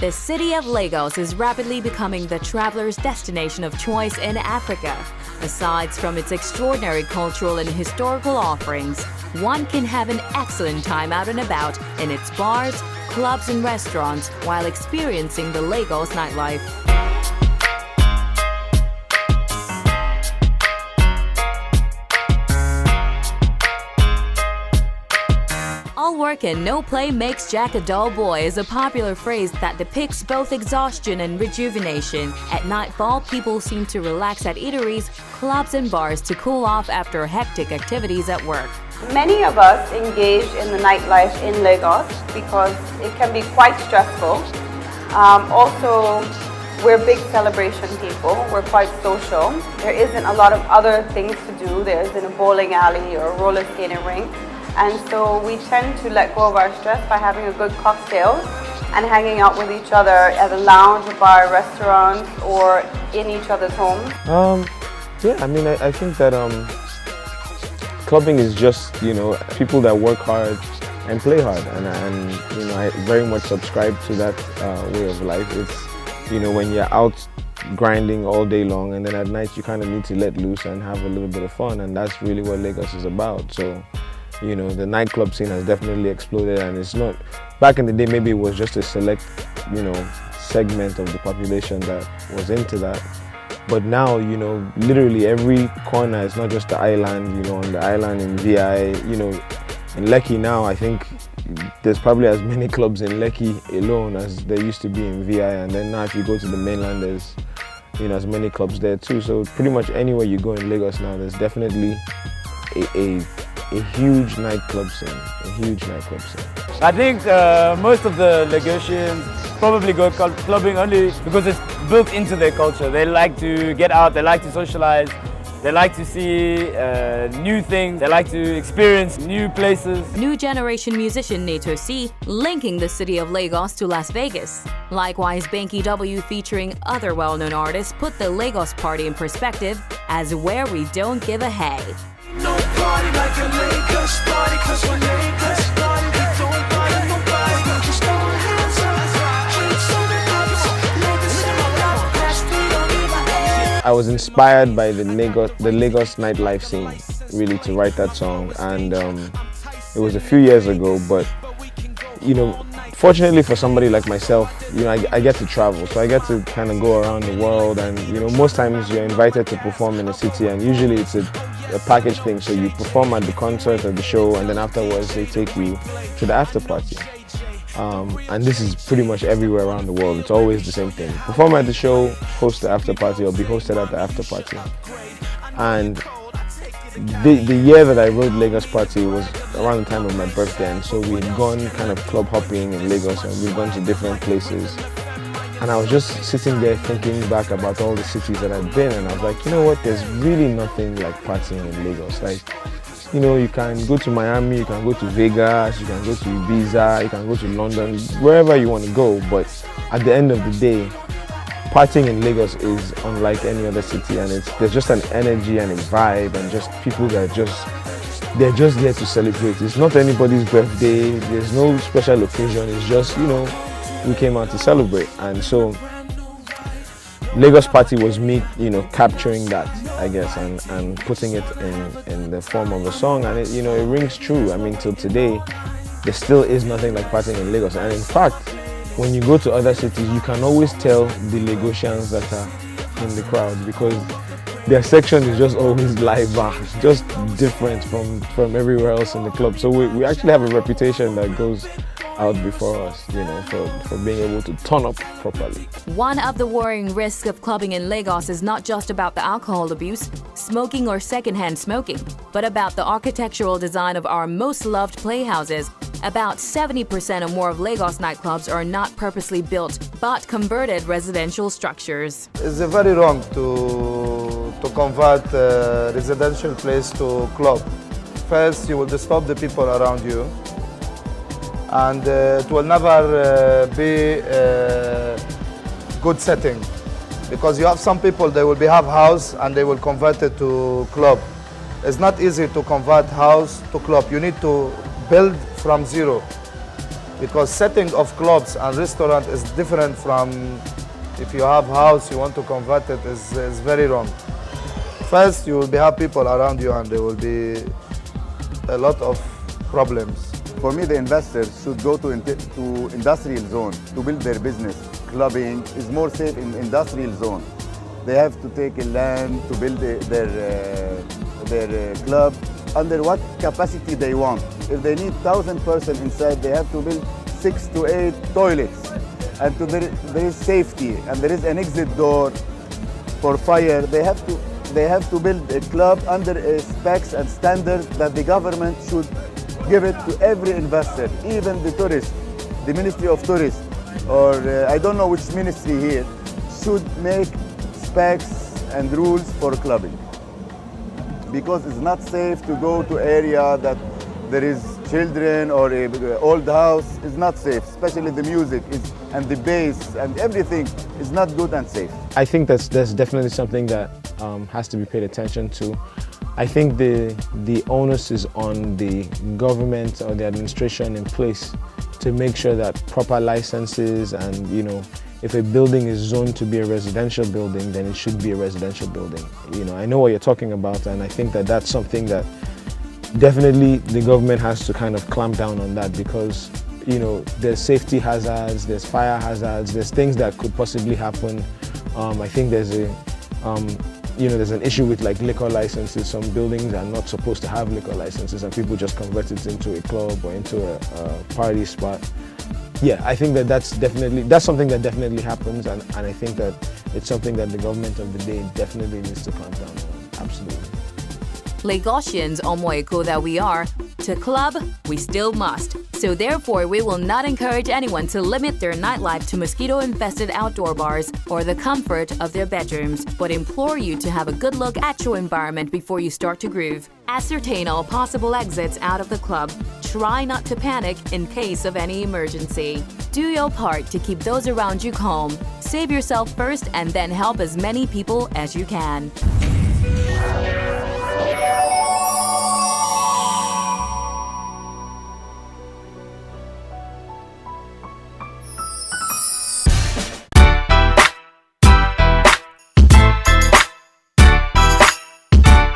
The city of Lagos is rapidly becoming the traveler's destination of choice in Africa. Aside from its extraordinary cultural and historical offerings, one can have an excellent time out and about in its bars, clubs and restaurants while experiencing the Lagos nightlife. All work and no play makes Jack a dull boy is a popular phrase that depicts both exhaustion and rejuvenation. At nightfall, people seem to relax at eateries, clubs and bars to cool off after hectic activities at work. Many of us engage in the nightlife in Lagos because it can be quite stressful. Also, we're big celebration people. We're quite social. There isn't a lot of other things to do. There isn't a bowling alley or a roller skating rink. And so we tend to let go of our stress by having a good cocktail and hanging out with each other at a lounge, a bar, restaurant, or in each other's homes. Yeah, I mean, I think that clubbing is just, people that work hard and play hard. And I very much subscribe to that way of life. It's, when you're out grinding all day long and then at night you kind of need to let loose and have a little bit of fun. And that's really what Lagos is about. So, the nightclub scene has definitely exploded, and it's not, back in the day maybe it was just a select, segment of the population that was into that. But now, literally every corner, it's not just the island, on the island in VI, in Lekki now, I think there's probably as many clubs in Lekki alone as there used to be in VI, and then now if you go to the mainland, there's, as many clubs there too. So pretty much anywhere you go in Lagos now, there's definitely a huge nightclub scene, I think most of the Lagosians probably go clubbing only because it's built into their culture. They like to get out, they like to socialize, they like to see new things, they like to experience new places. New generation musician Nato C linking the city of Lagos to Las Vegas. Likewise, Banky W featuring other well-known artists put the Lagos party in perspective as where we don't give a hey. No party like a Lagos party, 'cause when Lagos party, we don't bother nobody. We just throw our hands up, drinks on the house, Lagos in my blood, past we don't give a hey. I was inspired by the Lagos nightlife scene, really, to write that song. And it was a few years ago, but, fortunately for somebody like myself, I get to travel. So I get to kind of go around the world, and, most times you're invited to perform in a city, and usually it's a package thing. So you perform at the concert or the show, and then afterwards they take you to the after party. And this is pretty much everywhere around the world. It's always the same thing. Perform at the show, host the after party, or be hosted at the after party. And the year that I wrote Lagos Party was around the time of my birthday, and so we had gone kind of club hopping in Lagos, and we'd gone to different places. And I was just sitting there thinking back about all the cities that I'd been, and I was like, you know what, there's really nothing like partying in Lagos. Like, you can go to Miami, you can go to Vegas, you can go to Ibiza, you can go to London, wherever you want to go, but at the end of the day, partying in Lagos is unlike any other city, and there's just an energy and a vibe, and just people that they're just there to celebrate. It's not anybody's birthday, there's no special occasion, it's just, we came out to celebrate. And so Lagos Party was me, capturing that, I guess, and putting it in the form of a song, and it, it rings true. I mean, till today, there still is nothing like partying in Lagos. And in fact, when you go to other cities, you can always tell the Lagosians that are in the crowd, because their section is just always live bar, just different from everywhere else in the club. So we actually have a reputation that goes out before us, for being able to turn up properly. One of the worrying risks of clubbing in Lagos is not just about the alcohol abuse, smoking or secondhand smoking, but about the architectural design of our most loved playhouses. About 70% or more of Lagos nightclubs are not purposely built, but converted residential structures. It's very wrong to convert a residential place to club. First, you will disturb the people around you, and it will never be a good setting, because you have some people, they will have house and they will convert it to club. It's not easy to convert house to club. You need to build from zero. because setting of clubs and restaurant is different from if you have house, you want to convert it, is very wrong. First, you will have people around you and there will be a lot of problems. For me, the investors should go to industrial zone to build their business. Clubbing is more safe in industrial zone. They have to take a land to build their club under what capacity they want. If they need 1,000 persons inside, they have to build 6 to 8 toilets. And there is safety and there is an exit door for fire. They have to build a club under specs and standards that the government should give it to every investor, even the tourist, the Ministry of Tourism, or I don't know which ministry here, should make specs and rules for clubbing. Because it's not safe to go to area that there is children or an old house. It's not safe, especially the music and the bass and everything is not good and safe. I think that's definitely something that has to be paid attention to. I think the onus is on the government or the administration in place to make sure that proper licenses and, you know, if a building is zoned to be a residential building, then it should be a residential building. You know, I know what you're talking about, and I think that that's something that definitely the government has to kind of clamp down on that, because, you know, there's safety hazards, there's fire hazards, there's things that could possibly happen. I think there's there's an issue with like liquor licenses. Some buildings are not supposed to have liquor licenses and people just convert it into a club or into a party spot. Yeah, I think that's something that definitely happens, and I think that it's something that the government of the day definitely needs to clamp down on. Absolutely. Lagosians, Omoeko that we are, to club, we still must. So therefore, we will not encourage anyone to limit their nightlife to mosquito-infested outdoor bars or the comfort of their bedrooms, but implore you to have a good look at your environment before you start to groove. Ascertain all possible exits out of the club. Try not to panic in case of any emergency. Do your part to keep those around you calm. Save yourself first and then help as many people as you can.